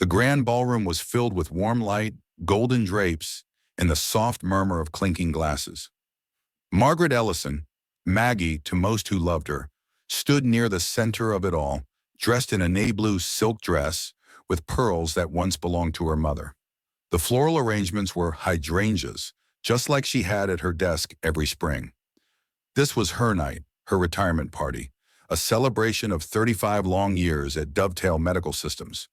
grand ballroom was filled with warm light, golden drapes, and the soft murmur of clinking glasses. Margaret Ellison, Maggie to most who loved her, stood near the center of it all, dressed in a navy blue silk dress with pearls that once belonged to her mother. The floral arrangements were hydrangeas, just like she had at her desk every spring. This was her night, her retirement party, a celebration of 35 long years at Dovetail Medical Systems.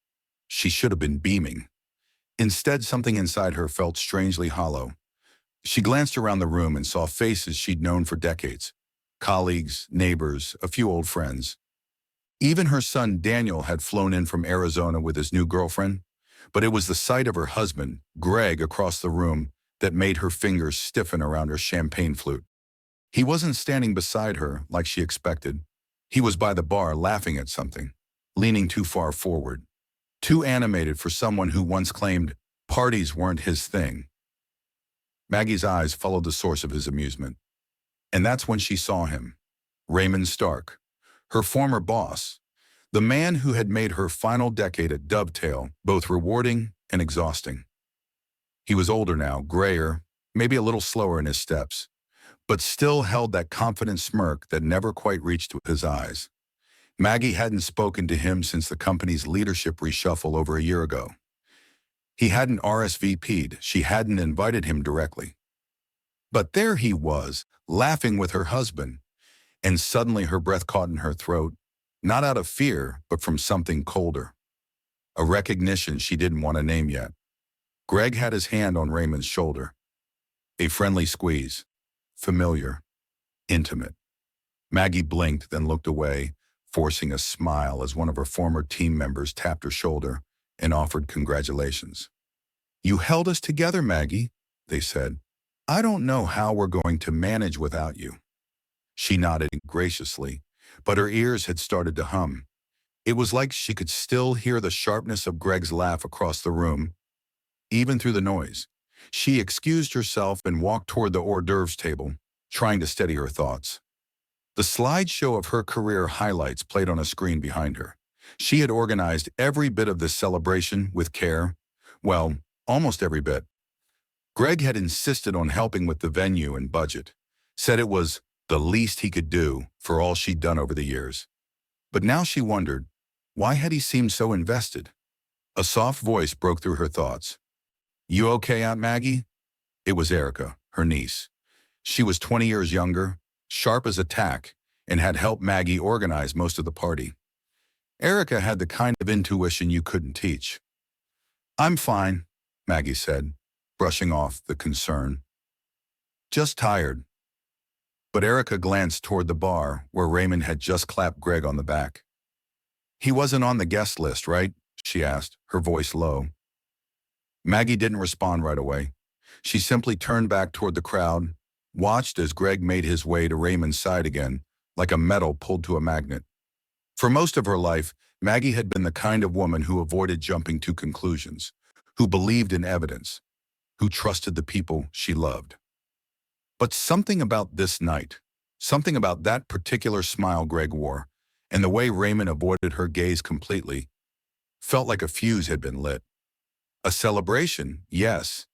She should have been beaming. Instead, something inside her felt strangely hollow. She glanced around the room and saw faces she'd known for decades. Colleagues, neighbors, a few old friends. Even her son Daniel had flown in from Arizona with his new girlfriend, but it was the sight of her husband, Greg, across the room that made her fingers stiffen around her champagne flute. He wasn't standing beside her like she expected. He was by the bar laughing at something, leaning too far forward, too animated for someone who once claimed parties weren't his thing. Maggie's eyes followed the source of his amusement. And that's when she saw him, Raymond Stark, her former boss, the man who had made her final decade at Dovetail both rewarding and exhausting. He was older now, grayer, maybe a little slower in his steps, but still held that confident smirk that never quite reached to his eyes. Maggie hadn't spoken to him since the company's leadership reshuffle over a year ago. He hadn't RSVP'd, she hadn't invited him directly. But there he was, laughing with her husband, and suddenly her breath caught in her throat, not out of fear, but from something colder. A recognition she didn't want to name yet. Greg had his hand on Raymond's shoulder. A friendly squeeze. Familiar. Intimate. Maggie blinked, then looked away, forcing a smile as one of her former team members tapped her shoulder and offered congratulations. "You held us together, Maggie," they said. "I don't know how we're going to manage without you." She nodded graciously, but her ears had started to hum. It was like she could still hear the sharpness of Greg's laugh across the room, even through the noise. She excused herself and walked toward the hors d'oeuvres table, trying to steady her thoughts. The slideshow of her career highlights played on a screen behind her. She had organized every bit of this celebration with care. Well, almost every bit. Greg had insisted on helping with the venue and budget, said it was the least he could do for all she'd done over the years. But now she wondered, why had he seemed so invested? A soft voice broke through her thoughts. "You okay, Aunt Maggie?" It was Erica, her niece. She was 20 years younger, sharp as a tack, and had helped Maggie organize most of the party. Erica had the kind of intuition you couldn't teach. "I'm fine," Maggie said, brushing off the concern. "Just tired." But Erica glanced toward the bar where Raymond had just clapped Greg on the back. "He wasn't on the guest list, right?" she asked, her voice low. Maggie didn't respond right away. She simply turned back toward the crowd, watched as Greg made his way to Raymond's side again, like a metal pulled to a magnet. For most of her life, Maggie had been the kind of woman who avoided jumping to conclusions, who believed in evidence, who trusted the people she loved. But something about this night, something about that particular smile Greg wore, and the way Raymond avoided her gaze completely, felt like a fuse had been lit. A celebration, yes,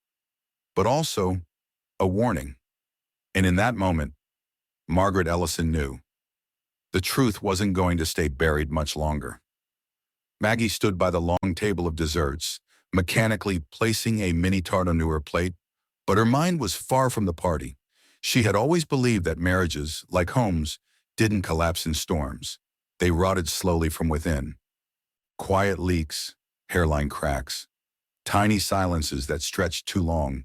but also a warning. And in that moment, Margaret Ellison knew. The truth wasn't going to stay buried much longer. Maggie stood by the long table of desserts, mechanically placing a mini tart onto her plate, but her mind was far from the party. She had always believed that marriages, like homes, didn't collapse in storms. They rotted slowly from within. Quiet leaks, hairline cracks, tiny silences that stretched too long.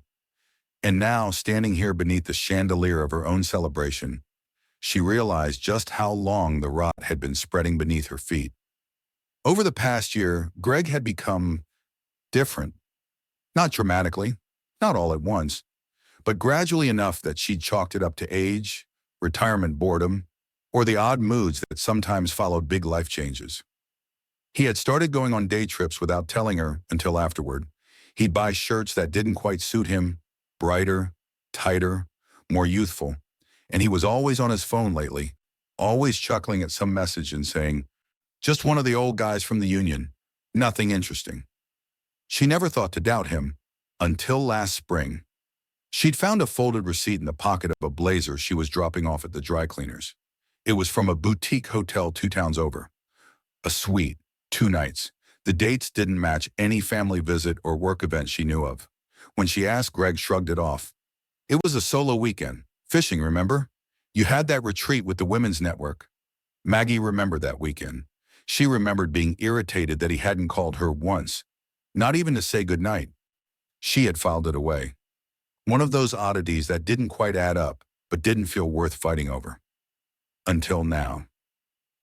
And now, standing here beneath the chandelier of her own celebration, she realized just how long the rot had been spreading beneath her feet. Over the past year, Greg had become different. Not dramatically, not all at once, but gradually enough that she'd chalked it up to age, retirement boredom, or the odd moods that sometimes followed big life changes. He had started going on day trips without telling her until afterward. He'd buy shirts that didn't quite suit him, brighter, tighter, more youthful, and he was always on his phone lately, always chuckling at some message and saying, "Just one of the old guys from the union, nothing interesting." She never thought to doubt him until last spring. She'd found a folded receipt in the pocket of a blazer she was dropping off at the dry cleaners. It was from a boutique hotel 2 towns over. A suite, 2 nights. The dates didn't match any family visit or work event she knew of. When she asked, Greg shrugged it off. It was a solo weekend. Fishing, remember? You had that retreat with the women's network. Maggie remembered that weekend. She remembered being irritated that he hadn't called her once, not even to say goodnight. She had filed it away. One of those oddities that didn't quite add up, but didn't feel worth fighting over. Until now.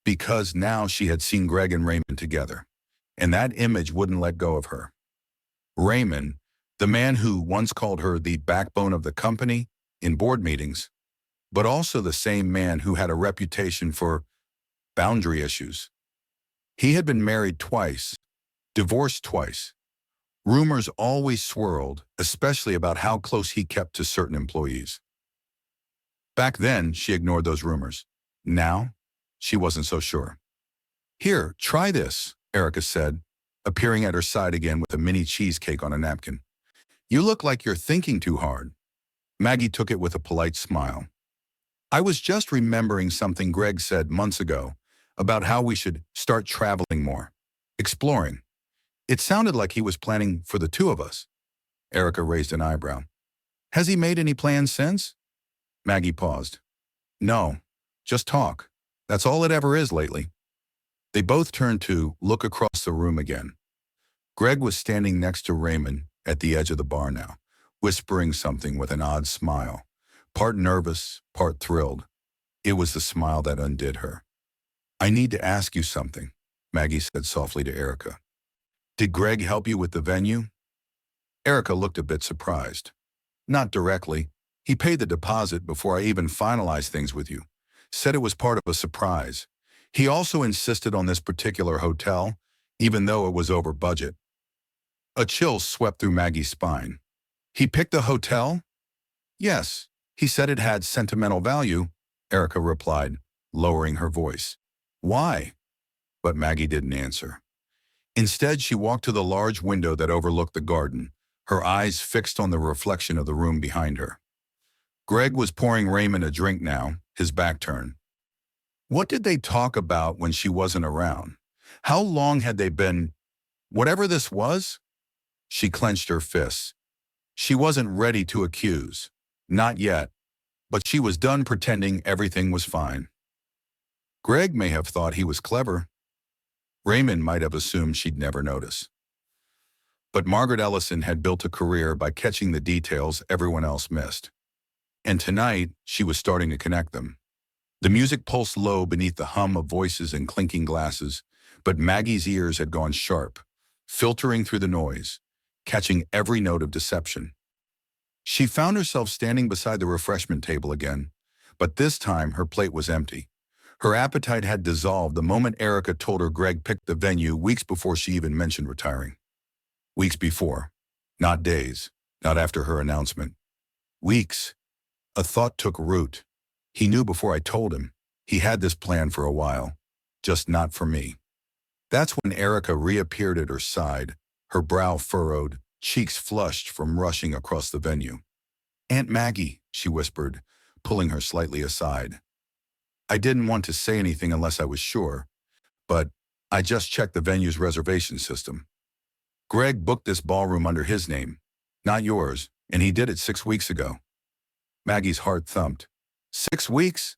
Because now she had seen Greg and Raymond together, and that image wouldn't let go of her. Raymond, the man who once called her the backbone of the company in board meetings, but also the same man who had a reputation for boundary issues. He had been married twice, divorced twice. Rumors always swirled, especially about how close he kept to certain employees. Back then, she ignored those rumors. Now, she wasn't so sure. Here, try this, Erica said, appearing at her side again with a mini cheesecake on a napkin. You look like you're thinking too hard. Maggie took it with a polite smile. I was just remembering something Greg said months ago about how we should start traveling more, exploring. It sounded like he was planning for the two of us. Erica raised an eyebrow. Has he made any plans since? Maggie paused. No, just talk. That's all it ever is lately. They both turned to look across the room again. Greg was standing next to Raymond at the edge of the bar now, whispering something with an odd smile, part nervous, part thrilled. It was the smile that undid her. I need to ask you something, Maggie said softly to Erica. Did Greg help you with the venue? Erica looked a bit surprised. Not directly. He paid the deposit before I even finalized things with you. Said it was part of a surprise. He also insisted on this particular hotel, even though it was over budget. A chill swept through Maggie's spine. He picked the hotel? Yes. He said it had sentimental value, Erica replied, lowering her voice. Why? But Maggie didn't answer. Instead, she walked to the large window that overlooked the garden, her eyes fixed on the reflection of the room behind her. Greg was pouring Raymond a drink now, his back turned. What did they talk about when she wasn't around? How long had they been? Whatever this was? She clenched her fists. She wasn't ready to accuse. Not yet. But she was done pretending everything was fine. Greg may have thought he was clever. Raymond might have assumed she'd never notice. But Margaret Ellison had built a career by catching the details everyone else missed. And tonight, she was starting to connect them. The music pulsed low beneath the hum of voices and clinking glasses, but Maggie's ears had gone sharp, filtering through the noise, catching every note of deception. She found herself standing beside the refreshment table again, but this time her plate was empty. Her appetite had dissolved the moment Erica told her Greg picked the venue weeks before she even mentioned retiring. Weeks before, not days, not after her announcement. Weeks. A thought took root. He knew before I told him. He had this plan for a while, just not for me. That's when Erica reappeared at her side, her brow furrowed, cheeks flushed from rushing across the venue. Aunt Maggie, she whispered, pulling her slightly aside. I didn't want to say anything unless I was sure, but I just checked the venue's reservation system. Greg booked this ballroom under his name, not yours, and he did it 6 weeks ago. Maggie's heart thumped. 6 weeks?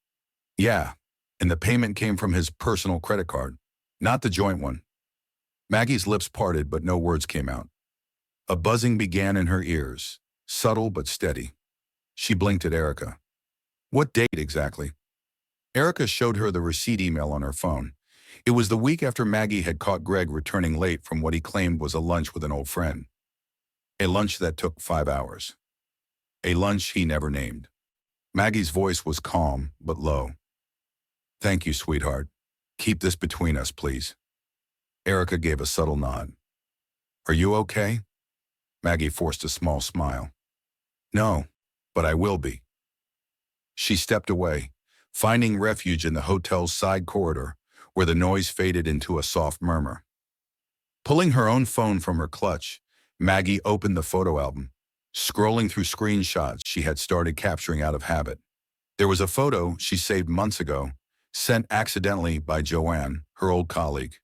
Yeah, and the payment came from his personal credit card, not the joint one. Maggie's lips parted, but no words came out. A buzzing began in her ears, subtle but steady. She blinked at Erica. What date exactly? Erica showed her the receipt email on her phone. It was the week after Maggie had caught Greg returning late from what he claimed was a lunch with an old friend. A lunch that took 5 hours. A lunch he never named. Maggie's voice was calm but low. Thank you, sweetheart. Keep this between us, please. Erica gave a subtle nod. Are you okay? Maggie forced a small smile. No, but I will be. She stepped away, finding refuge in the hotel's side corridor, where the noise faded into a soft murmur. Pulling her own phone from her clutch, Maggie opened the photo album, scrolling through screenshots she had started capturing out of habit. There was a photo she saved months ago, sent accidentally by Joanne, her old colleague.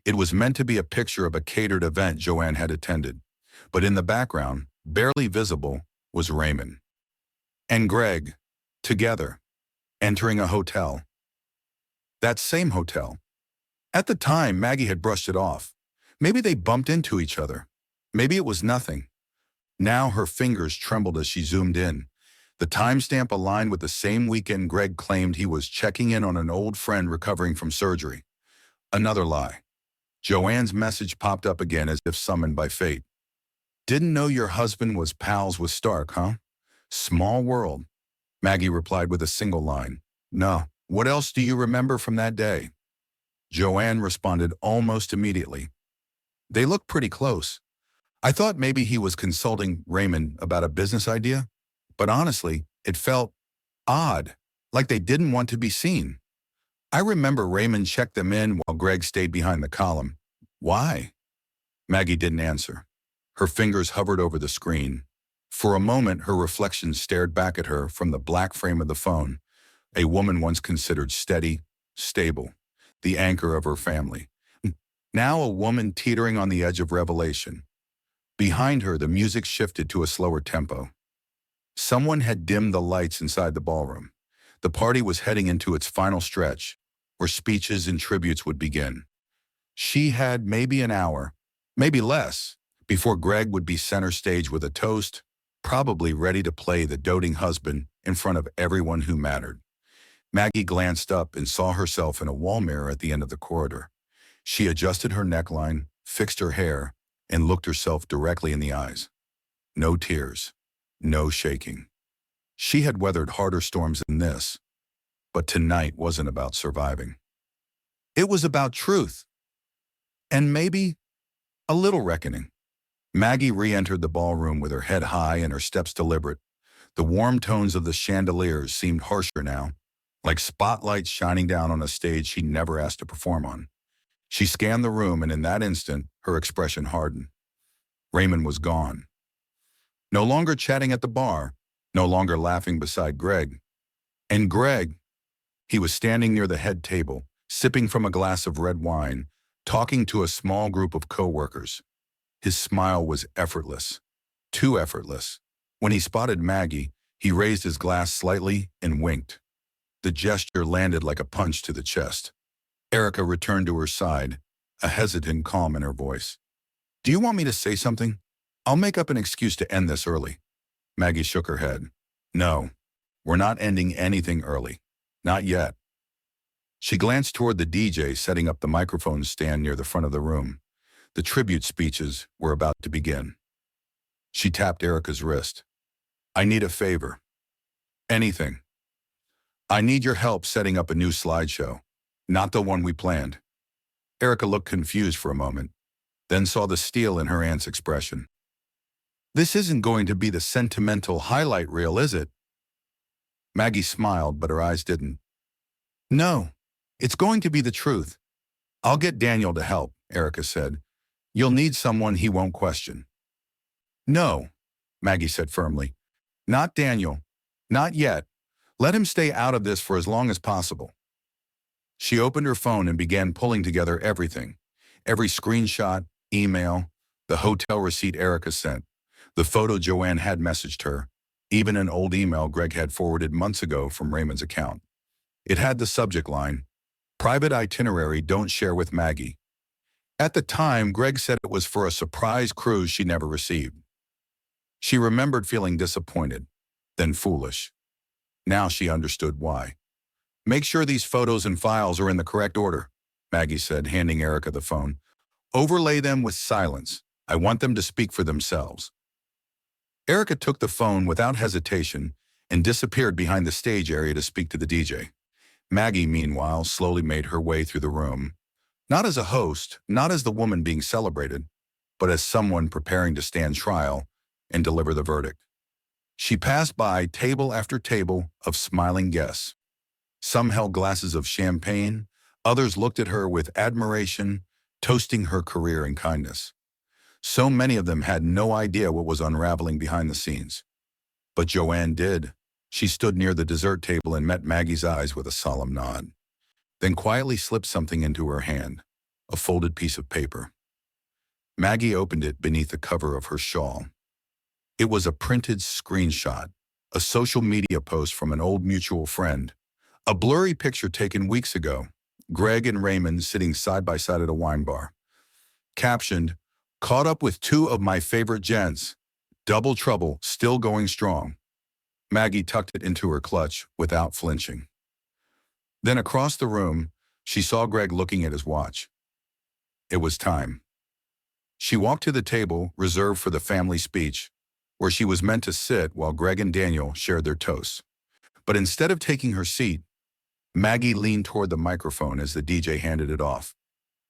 It was meant to be a picture of a catered event Joanne had attended, but in the background, barely visible, was Raymond and Greg, together, entering a hotel. That same hotel. At the time, Maggie had brushed it off. Maybe they bumped into each other. Maybe it was nothing. Now her fingers trembled as she zoomed in. The timestamp aligned with the same weekend Greg claimed he was checking in on an old friend recovering from surgery. Another lie. Joanne's message popped up again as if summoned by fate. Didn't know your husband was pals with Stark, huh? Small world. Maggie replied with a single line. No. What else do you remember from that day? Joanne responded almost immediately. They look pretty close. I thought maybe he was consulting Raymond about a business idea, but honestly, it felt odd, like they didn't want to be seen. I remember Raymond checked them in while Greg stayed behind the column. Why? Maggie didn't answer. Her fingers hovered over the screen. For a moment, her reflection stared back at her from the black frame of the phone, a woman once considered steady, stable, the anchor of her family. Now a woman teetering on the edge of revelation. Behind her, the music shifted to a slower tempo. Someone had dimmed the lights inside the ballroom. The party was heading into its final stretch, where speeches and tributes would begin. She had maybe an hour, maybe less, before Greg would be center stage with a toast, probably ready to play the doting husband in front of everyone who mattered. Maggie glanced up and saw herself in a wall mirror at the end of the corridor. She adjusted her neckline, fixed her hair, and looked herself directly in the eyes. No tears, no shaking. She had weathered harder storms than this, but tonight wasn't about surviving. It was about truth, and maybe a little reckoning. Maggie re-entered the ballroom with her head high and her steps deliberate. The warm tones of the chandeliers seemed harsher now, like spotlights shining down on a stage she never asked to perform on. She scanned the room, and in that instant, her expression hardened. Raymond was gone. No longer chatting at the bar, no longer laughing beside Greg. And Greg, he was standing near the head table, sipping from a glass of red wine, talking to a small group of coworkers. His smile was effortless, too effortless. When he spotted Maggie, he raised his glass slightly and winked. The gesture landed like a punch to the chest. Erica returned to her side, a hesitant calm in her voice. Do you want me to say something? I'll make up an excuse to end this early. Maggie shook her head. No, we're not ending anything early. Not yet. She glanced toward the DJ setting up the microphone stand near the front of the room. The tribute speeches were about to begin. She tapped Erica's wrist. I need a favor. Anything. I need your help setting up a new slideshow, not the one we planned. Erica looked confused for a moment, then saw the steel in her aunt's expression. This isn't going to be the sentimental highlight reel, is it? Maggie smiled, but her eyes didn't. No, it's going to be the truth. I'll get Daniel to help, Erica said. You'll need someone he won't question. No, Maggie said firmly. Not Daniel. Not yet. Let him stay out of this for as long as possible. She opened her phone and began pulling together everything. Every screenshot, email, the hotel receipt Erica sent, the photo Joanne had messaged her, even an old email Greg had forwarded months ago from Raymond's account. It had the subject line, Private itinerary don't share with Maggie. At the time, Greg said it was for a surprise cruise she never received. She remembered feeling disappointed, then foolish. Now she understood why. Make sure these photos and files are in the correct order, Maggie said, handing Erica the phone. Overlay them with silence. I want them to speak for themselves. Erica took the phone without hesitation and disappeared behind the stage area to speak to the DJ. Maggie, meanwhile, slowly made her way through the room. Not as a host, not as the woman being celebrated, but as someone preparing to stand trial and deliver the verdict. She passed by table after table of smiling guests. Some held glasses of champagne, others looked at her with admiration, toasting her career and kindness. So many of them had no idea what was unraveling behind the scenes. But Joanne did. She stood near the dessert table and met Maggie's eyes with a solemn nod, then quietly slipped something into her hand, a folded piece of paper. Maggie opened it beneath the cover of her shawl. It was a printed screenshot, a social media post from an old mutual friend, a blurry picture taken weeks ago, Greg and Raymond sitting side by side at a wine bar. Captioned, "Caught up with two of my favorite gents. Double trouble, still going strong." Maggie tucked it into her clutch without flinching. Then across the room, she saw Greg looking at his watch. It was time. She walked to the table reserved for the family speech, where she was meant to sit while Greg and Daniel shared their toasts. But instead of taking her seat, Maggie leaned toward the microphone as the DJ handed it off.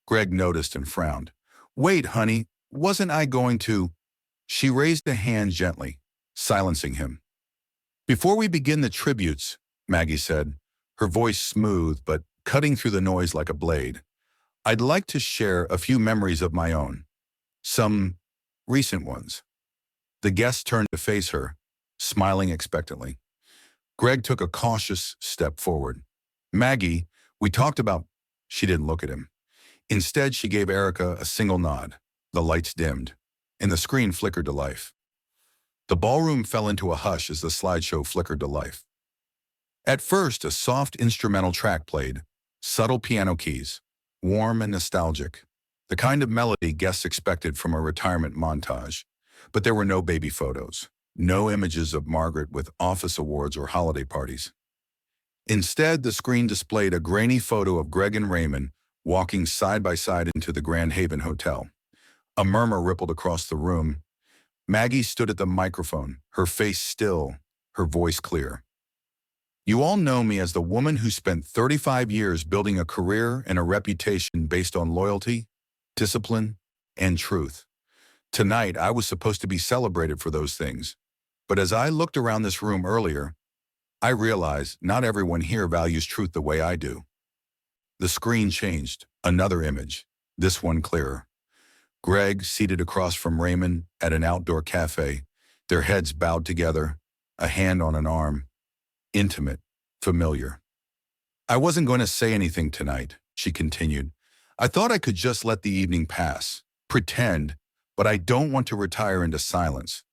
Greg noticed and frowned. "Wait, honey, wasn't I going to?" She raised a hand gently, silencing him. "Before we begin the tributes," Maggie said, her voice smooth but cutting through the noise like a blade, "I'd like to share a few memories of my own. Some recent ones." The guest turned to face her, smiling expectantly. Greg took a cautious step forward. "Maggie, we talked about—" She didn't look at him. Instead, she gave Erica a single nod. The lights dimmed, and the screen flickered to life. The ballroom fell into a hush as the slideshow flickered to life. At first, a soft instrumental track played, subtle piano keys, warm and nostalgic, the kind of melody guests expected from a retirement montage. But there were no baby photos, no images of Margaret with office awards or holiday parties. Instead, the screen displayed a grainy photo of Greg and Raymond walking side by side into the Grand Haven Hotel. A murmur rippled across the room. Maggie stood at the microphone, her face still, her voice clear. "You all know me as the woman who spent 35 years building a career and a reputation based on loyalty, discipline, and truth. Tonight, I was supposed to be celebrated for those things. But as I looked around this room earlier, I realized not everyone here values truth the way I do." The screen changed, another image, this one clearer. Greg seated across from Raymond at an outdoor cafe, their heads bowed together, a hand on an arm. Intimate, familiar. "I wasn't going to say anything tonight," she continued. "I thought I could just let the evening pass, pretend, but I don't want to retire into silence.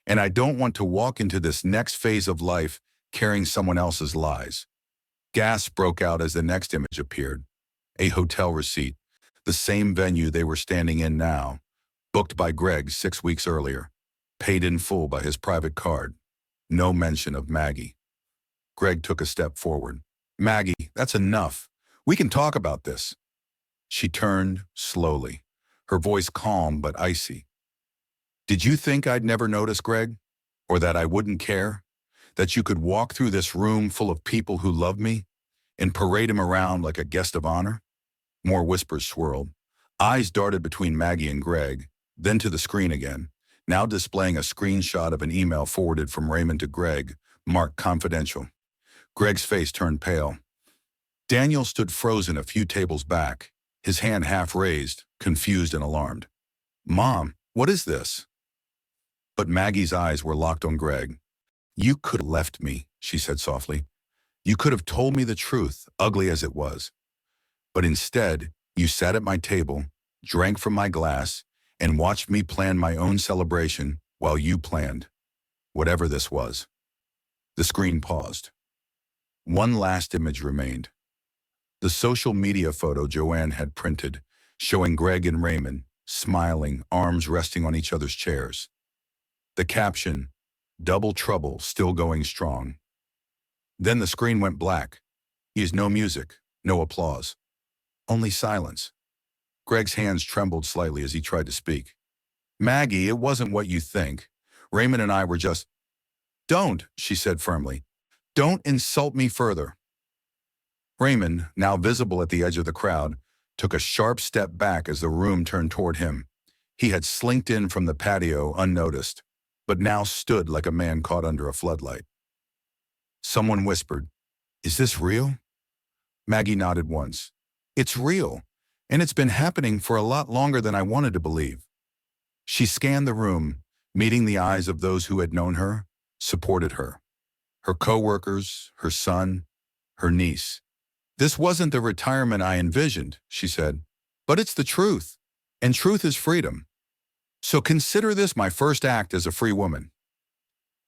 And I don't want to walk into this next phase of life carrying someone else's lies." Gasps broke out as the next image appeared. A hotel receipt, the same venue they were standing in now, booked by Greg 6 weeks earlier, paid in full by his private card. No mention of Maggie. Greg took a step forward. "Maggie, that's enough. We can talk about this." She turned slowly, her voice calm but icy. "Did you think I'd never notice, Greg? Or that I wouldn't care? That you could walk through this room full of people who love me and parade him around like a guest of honor?" More whispers swirled. Eyes darted between Maggie and Greg, then to the screen again, now displaying a screenshot of an email forwarded from Raymond to Greg, marked confidential. Greg's face turned pale. Daniel stood frozen a few tables back, his hand half raised, confused and alarmed. "Mom, what is this?" But Maggie's eyes were locked on Greg. "You could have left me," she said softly. "You could have told me the truth, ugly as it was. But instead, you sat at my table, drank from my glass, and watched me plan my own celebration while you planned whatever this was." The screen paused. One last image remained. The social media photo Joanne had printed, showing Greg and Raymond, smiling, arms resting on each other's chairs. The caption, "Double trouble, still going strong." Then the screen went black. Used no music, no applause. Only silence. Greg's hands trembled slightly as he tried to speak. "Maggie, it wasn't what you think. Raymond and I were just—" "Don't," she said firmly. "Don't insult me further." Raymond, now visible at the edge of the crowd, took a sharp step back as the room turned toward him. He had slinked in from the patio unnoticed, but now stood like a man caught under a floodlight. Someone whispered, "Is this real?" Maggie nodded once. "It's real, and it's been happening for a lot longer than I wanted to believe." She scanned the room, meeting the eyes of those who had known her, supported her. Her co-workers, her son, her niece. "This wasn't the retirement I envisioned," she said, "but it's the truth, and truth is freedom. So consider this my first act as a free woman."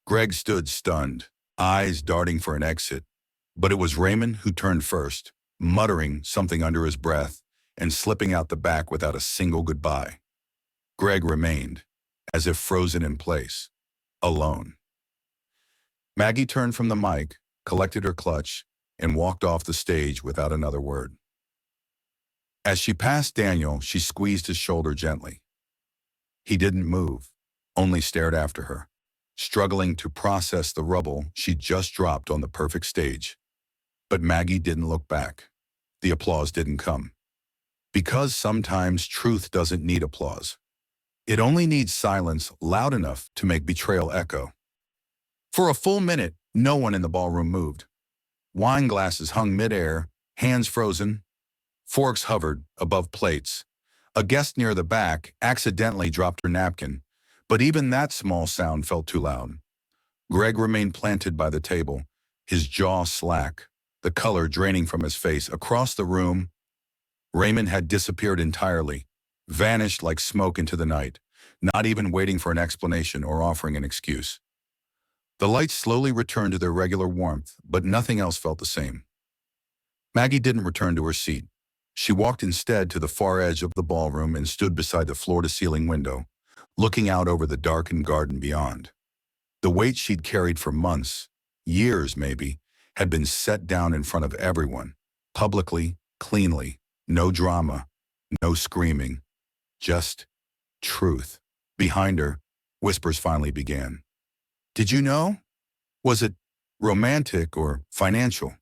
Greg stood stunned, eyes darting for an exit, but it was Raymond who turned first, muttering something under his breath and slipping out the back without a single goodbye. Greg remained, as if frozen in place, alone. Maggie turned from the mic, collected her clutch, and walked off the stage without another word. As she passed Daniel, she squeezed his shoulder gently. He didn't move, only stared after her, struggling to process the rubble she'd just dropped on the perfect stage. But Maggie didn't look back. The applause didn't come. Because sometimes truth doesn't need applause. It only needs silence loud enough to make betrayal echo. For a full minute, no one in the ballroom moved. Wine glasses hung midair, hands frozen, forks hovered above plates. A guest near the back accidentally dropped her napkin, but even that small sound felt too loud. Greg remained planted by the table, his jaw slack, the color draining from his face. Across the room, Raymond had disappeared entirely, vanished like smoke into the night, not even waiting for an explanation or offering an excuse. The lights slowly returned to their regular warmth, but nothing else felt the same. Maggie didn't return to her seat. She walked instead to the far edge of the ballroom and stood beside the floor-to-ceiling window, looking out over the darkened garden beyond. The weight she'd carried for months, years maybe, had been set down in front of everyone, publicly, cleanly, no drama, no screaming, just truth. Behind her, whispers finally began. "Did you know? Was it romantic or financial?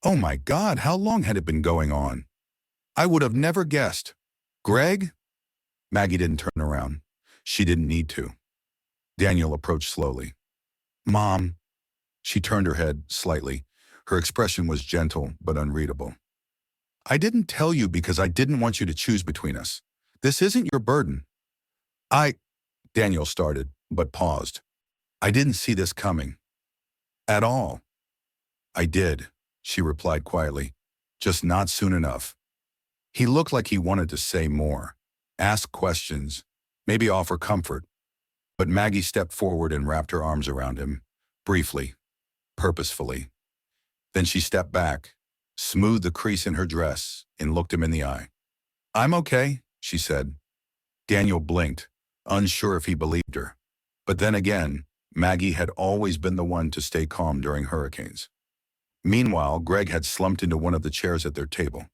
Oh my God, how long had it been going on? I would have never guessed. Greg?" Maggie didn't turn around. She didn't need to. Daniel approached slowly. "Mom." She turned her head slightly. Her expression was gentle but unreadable. "I didn't tell you because I didn't want you to choose between us. This isn't your burden." Daniel started, but paused. "I didn't see this coming. At all." "I did," she replied quietly, "just not soon enough." He looked like he wanted to say more, ask questions, maybe offer comfort. But Maggie stepped forward and wrapped her arms around him, briefly, purposefully. Then she stepped back, smoothed the crease in her dress, and looked him in the eye. "I'm okay," she said. Daniel blinked, unsure if he believed her. But then again, Maggie had always been the one to stay calm during hurricanes. Meanwhile, Greg had slumped into one of the chairs at their table,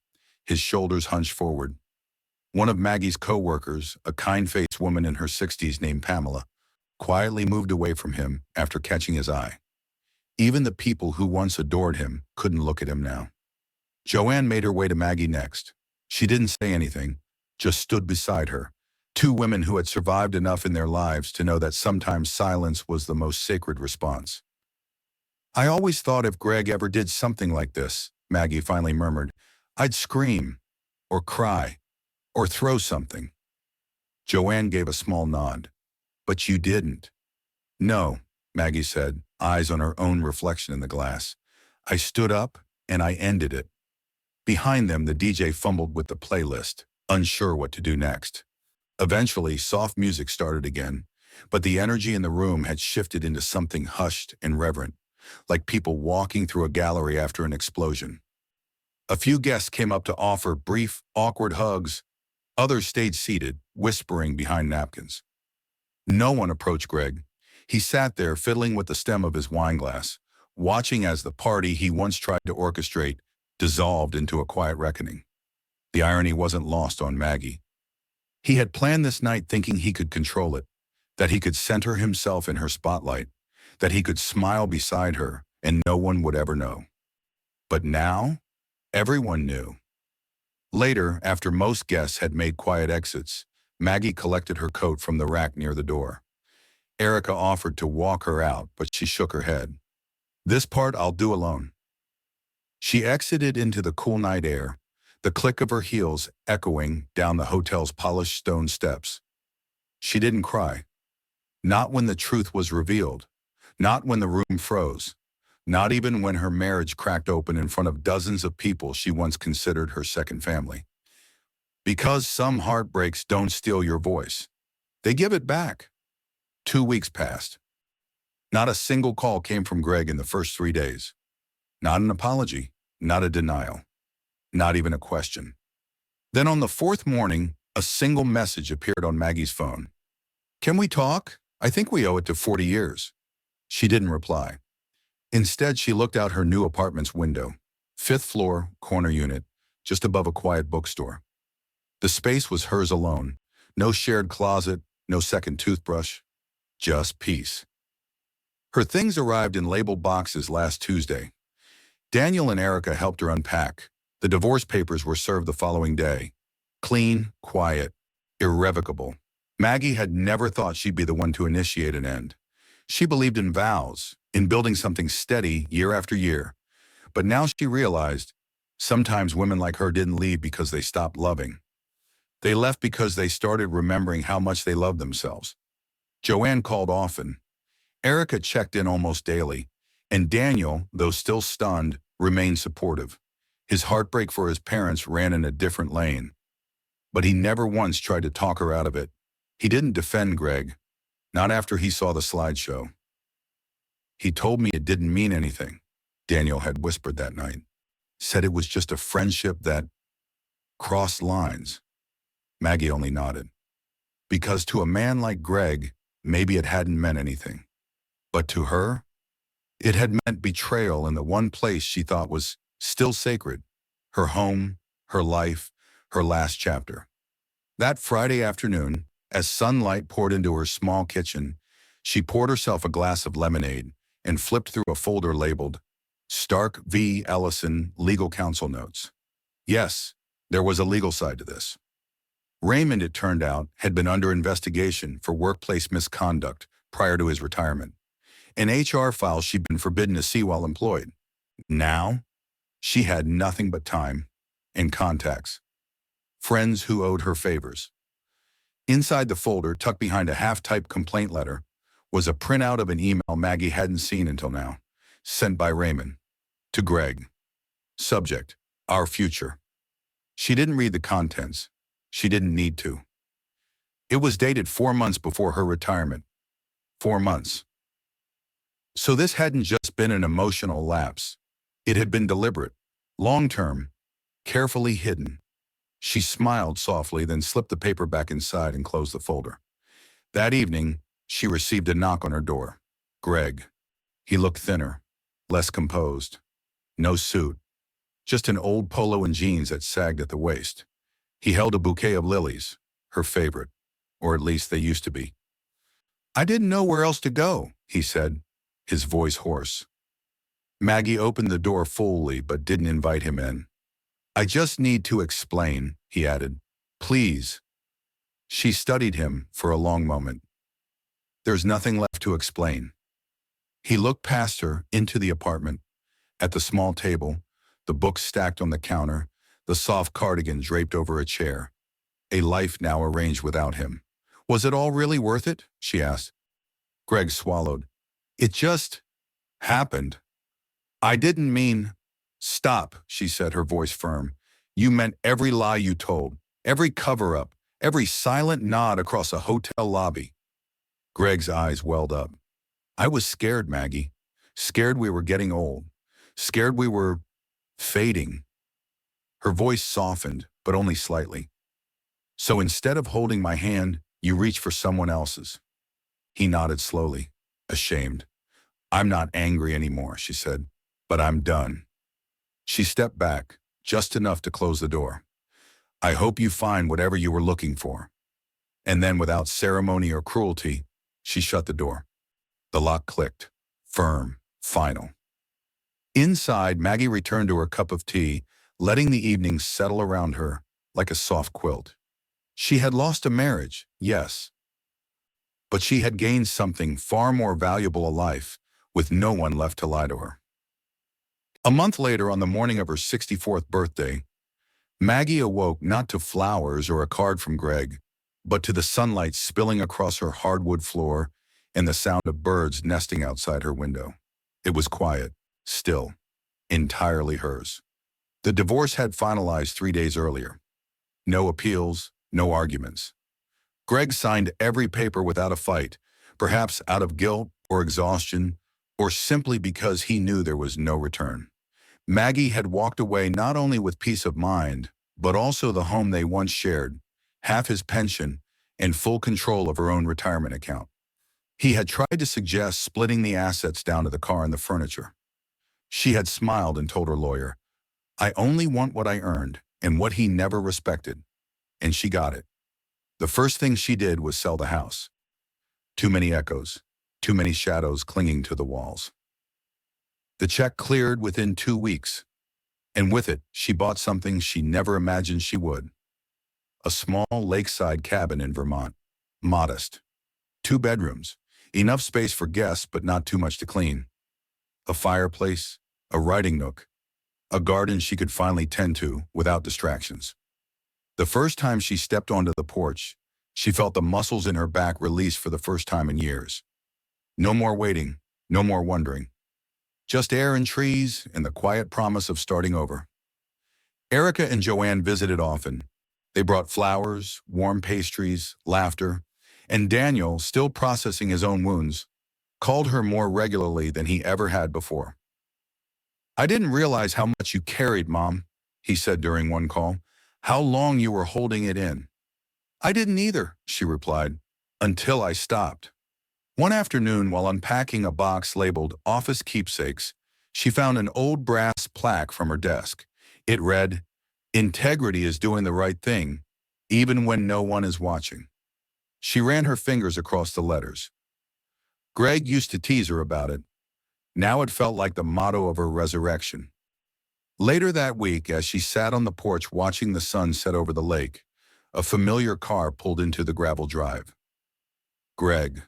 his shoulders hunched forward. One of Maggie's co-workers, a kind-faced woman in her 60s named Pamela, quietly moved away from him after catching his eye. Even the people who once adored him couldn't look at him now. Joanne made her way to Maggie next. She didn't say anything, just stood beside her. Two women who had survived enough in their lives to know that sometimes silence was the most sacred response. "I always thought if Greg ever did something like this," Maggie finally murmured, "I'd scream, or cry, or throw something." Joanne gave a small nod. "But you didn't." "No," Maggie said, eyes on her own reflection in the glass. "I stood up, and I ended it." Behind them, the DJ fumbled with the playlist, unsure what to do next. Eventually, soft music started again, but the energy in the room had shifted into something hushed and reverent, like people walking through a gallery after an explosion. A few guests came up to offer brief, awkward hugs. Others stayed seated, whispering behind napkins. No one approached Greg. He sat there fiddling with the stem of his wine glass, watching as the party he once tried to orchestrate dissolved into a quiet reckoning. The irony wasn't lost on Maggie. He had planned this night thinking he could control it, that he could center himself in her spotlight, that he could smile beside her and no one would ever know. But now, everyone knew. Later, after most guests had made quiet exits, Maggie collected her coat from the rack near the door. Erica offered to walk her out, but she shook her head. "This part I'll do alone." She exited into the cool night air, the click of her heels echoing down the hotel's polished stone steps. She didn't cry. Not when the truth was revealed. Not when the room froze. Not even when her marriage cracked open in front of dozens of people she once considered her second family. Because some heartbreaks don't steal your voice. They give it back. 2 weeks passed. Not a single call came from Greg in the first 3 days. Not an apology, not a denial, not even a question. Then on the fourth morning, a single message appeared on Maggie's phone. "Can we talk? I think we owe it to 40 years. She didn't reply. Instead, she looked out her new apartment's window. 5th floor, corner unit, just above a quiet bookstore. The space was hers alone. No shared closet, no second toothbrush, just peace. Her things arrived in labeled boxes last Tuesday. Daniel and Erica helped her unpack. The divorce papers were served the following day. Clean, quiet, irrevocable. Maggie had never thought she'd be the one to initiate an end. She believed in vows, in building something steady year after year. But now she realized sometimes women like her didn't leave because they stopped loving. They left because they started remembering how much they loved themselves. Joanne called often. Erica checked in almost daily. And Daniel, though still stunned, remained supportive. His heartbreak for his parents ran in a different lane. But he never once tried to talk her out of it. He didn't defend Greg, not after he saw the slideshow. "He told me it didn't mean anything," Daniel had whispered that night. "Said it was just a friendship that crossed lines." Maggie only nodded. Because to a man like Greg, maybe it hadn't meant anything. But to her, it had meant betrayal in the one place she thought was still sacred. Her home, her life, her last chapter. That Friday afternoon, as sunlight poured into her small kitchen, she poured herself a glass of lemonade and flipped through a folder labeled Stark v. Ellison Legal Counsel Notes. Yes, there was a legal side to this. Raymond, it turned out, had been under investigation for workplace misconduct prior to his retirement. An HR file she'd been forbidden to see while employed. Now, she had nothing but time and contacts. Friends who owed her favors. Inside the folder, tucked behind a half-typed complaint letter, was a printout of an email Maggie hadn't seen until now, sent by Raymond. To Greg. Subject, Our Future. She didn't read the contents. She didn't need to. It was dated 4 months before her retirement. 4 months. So this hadn't just been an emotional lapse. It had been deliberate, long-term, carefully hidden. She smiled softly, then slipped the paper back inside and closed the folder. That evening, she received a knock on her door. Greg. He looked thinner, less composed. No suit, just an old polo and jeans that sagged at the waist. He held a bouquet of lilies, her favorite, or at least they used to be. "I didn't know where else to go," he said, his voice hoarse. Maggie opened the door fully but didn't invite him in. "I just need to explain," he added. "Please." She studied him for a long moment. "There's nothing left to explain." He looked past her into the apartment. At the small table, the books stacked on the counter, the soft cardigan draped over a chair. A life now arranged without him. "Was it all really worth it?" she asked. Greg swallowed. "It just happened. I didn't mean—" "Stop," she said, her voice firm. "You meant every lie you told, every cover-up, every silent nod across a hotel lobby." Greg's eyes welled up. "I was scared, Maggie. Scared we were getting old. Scared we were fading." Her voice softened, but only slightly. "So instead of holding my hand, you reached for someone else's." He nodded slowly, ashamed. "I'm not angry anymore," she said, "but I'm done." She stepped back, just enough to close the door. "I hope you find whatever you were looking for." And then, without ceremony or cruelty, she shut the door. The lock clicked, firm, final. Inside, Maggie returned to her cup of tea, letting the evening settle around her like a soft quilt. She had lost a marriage, yes, but she had gained something far more valuable, a life, with no one left to lie to her. A month later, on the morning of her 64th birthday, Maggie awoke not to flowers or a card from Greg, but to the sunlight spilling across her hardwood floor and the sound of birds nesting outside her window. It was quiet, still, entirely hers. The divorce had finalized 3 days earlier. No appeals, no arguments. Greg signed every paper without a fight, perhaps out of guilt or exhaustion, or simply because he knew there was no return. Maggie had walked away not only with peace of mind, but also the home they once shared, half his pension, and full control of her own retirement account. He had tried to suggest splitting the assets down to the car and the furniture. She had smiled and told her lawyer, "I only want what I earned and what he never respected." And she got it. The first thing she did was sell the house. Too many echoes, too many shadows clinging to the walls. The check cleared within 2 weeks, and with it, she bought something she never imagined she would. A small lakeside cabin in Vermont. Modest. 2 bedrooms, enough space for guests but not too much to clean. A fireplace, a writing nook, a garden she could finally tend to without distractions. The first time she stepped onto the porch, she felt the muscles in her back release for the first time in years. No more waiting, no more wondering. Just air and trees and the quiet promise of starting over. Erica and Joanne visited often. They brought flowers, warm pastries, laughter, and Daniel, still processing his own wounds, called her more regularly than he ever had before. "I didn't realize how much you carried, Mom," he said during one call. "How long you were holding it in." "I didn't either," she replied, "until I stopped." One afternoon, while unpacking a box labeled Office Keepsakes, she found an old brass plaque from her desk. It read, "Integrity is doing the right thing, even when no one is watching." She ran her fingers across the letters. Greg used to tease her about it. Now it felt like the motto of her resurrection. Later that week, as she sat on the porch watching the sun set over the lake, a familiar car pulled into the gravel drive. Greg.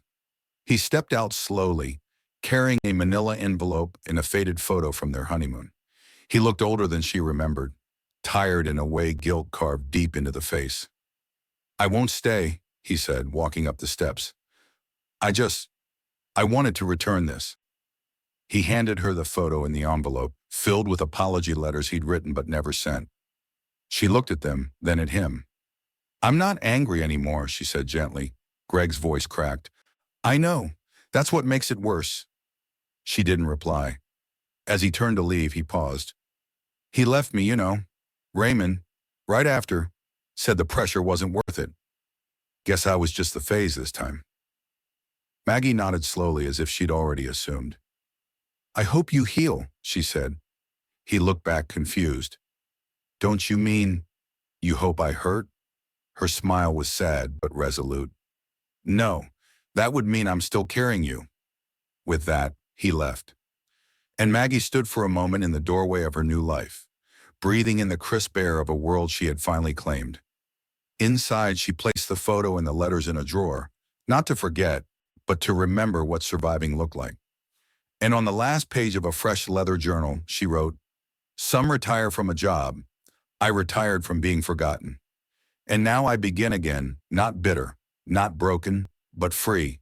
He stepped out slowly, carrying a manila envelope and a faded photo from their honeymoon. He looked older than she remembered, tired in a way guilt carved deep into the face. "I won't stay," he said, walking up the steps. I wanted to return this." He handed her the photo in the envelope, filled with apology letters he'd written but never sent. She looked at them, then at him. "I'm not angry anymore," she said gently. Greg's voice cracked. "I know. That's what makes it worse." She didn't reply. As he turned to leave, he paused. "He left me, Raymond, right after, said the pressure wasn't worth it. Guess I was just the phase this time." Maggie nodded slowly as if she'd already assumed. "I hope you heal," she said. He looked back confused. "Don't you mean you hope I hurt?" Her smile was sad but resolute. "No, that would mean I'm still carrying you." With that, he left. And Maggie stood for a moment in the doorway of her new life, breathing in the crisp air of a world she had finally claimed. Inside, she placed the photo and the letters in a drawer, not to forget, but to remember what surviving looked like. And on the last page of a fresh leather journal, she wrote, "Some retire from a job. I retired from being forgotten. And now I begin again, not bitter, not broken, but free.